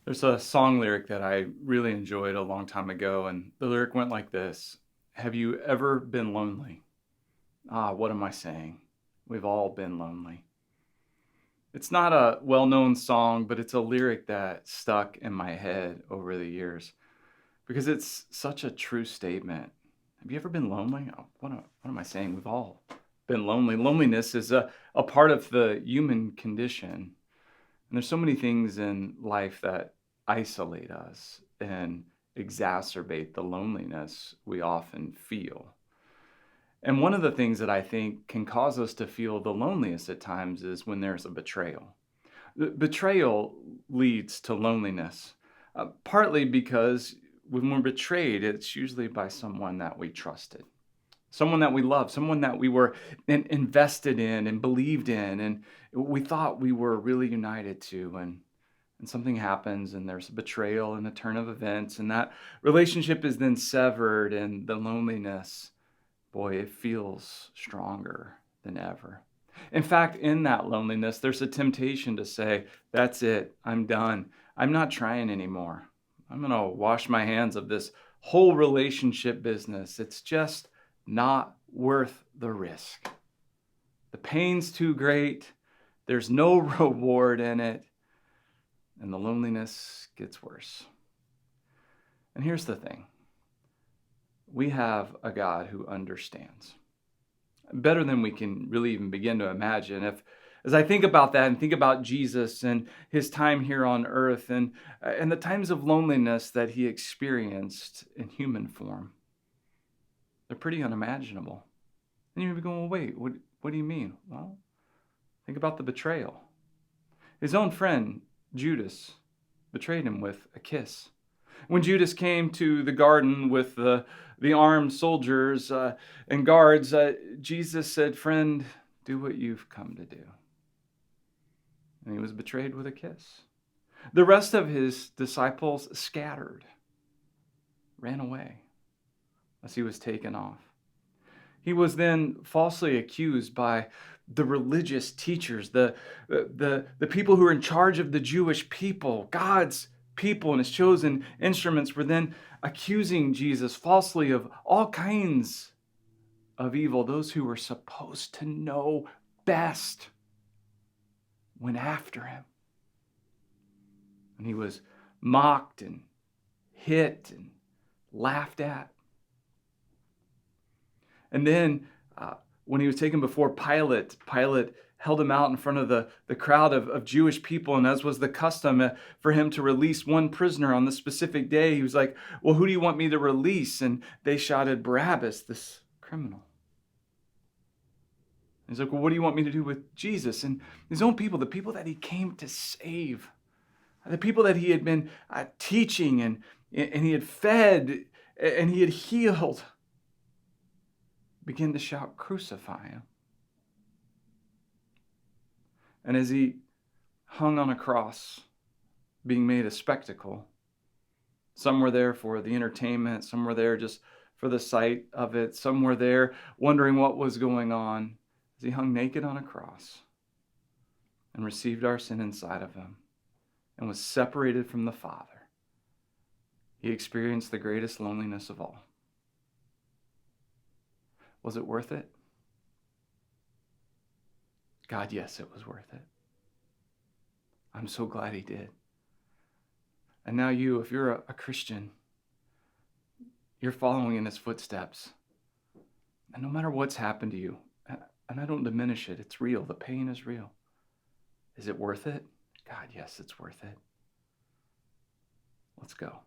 There's a song lyric that I really enjoyed a long time ago, and the lyric went like this: Have you ever been lonely? Ah, what am I saying? We've all been lonely. It's not a well known song, but it's a lyric that stuck in my head over the years because it's such a true statement. Have you ever been lonely? Oh, what am I saying? We've all been lonely. Loneliness is a part of the human condition. And there's so many things in life that isolate us and exacerbate the loneliness we often feel. And one of the things that I think can cause us to feel the loneliest at times is when there's a betrayal. Betrayal leads to loneliness, partly because when we're betrayed, it's usually by someone that we trusted, someone that we loved, someone that we were invested in and believed in, and we thought we were really united to. And something happens, and there's a betrayal and a turn of events, and that relationship is then severed, and the loneliness, boy, it feels stronger than ever. In fact, in that loneliness, there's a temptation to say, that's it, I'm done. I'm not trying anymore. I'm going to wash my hands of this whole relationship business. It's just not worth the risk. The pain's too great. There's no reward in it. And the loneliness gets worse. And here's the thing. We have a God who understands better than we can really even begin to imagine. As I think about that and think about Jesus and his time here on earth and the times of loneliness that he experienced in human form, they're pretty unimaginable. And you may be going, well, wait, what do you mean? Well, think about the betrayal. His own friend, Judas, betrayed him with a kiss. When Judas came to the garden with the armed soldiers and guards, Jesus said, friend, do what you've come to do. And he was betrayed with a kiss. The rest of his disciples scattered, ran away as he was taken off. He was then falsely accused by the religious teachers, the people who were in charge of the Jewish people, God's people and his chosen instruments were then accusing Jesus falsely of all kinds of evil. Those who were supposed to know best went after him. And he was mocked and hit and laughed at. And then when he was taken before Pilate, Pilate held him out in front of the crowd of Jewish people. And as was the custom for him to release one prisoner on this specific day, he was like, well, who do you want me to release? And they shouted, Barabbas, this criminal. And he's like, well, what do you want me to do with Jesus? And his own people, the people that he came to save, the people that he had been teaching and he had fed and he had healed, began to shout, crucify him. And as he hung on a cross, being made a spectacle, some were there for the entertainment, some were there just for the sight of it, some were there wondering what was going on, as he hung naked on a cross and received our sin inside of him and was separated from the Father. He experienced the greatest loneliness of all. Was it worth it? God, yes, it was worth it. I'm so glad he did. And now you, if you're a Christian, you're following in his footsteps. And no matter what's happened to you, and I don't diminish it, it's real. The pain is real. Is it worth it? God, yes, it's worth it. Let's go.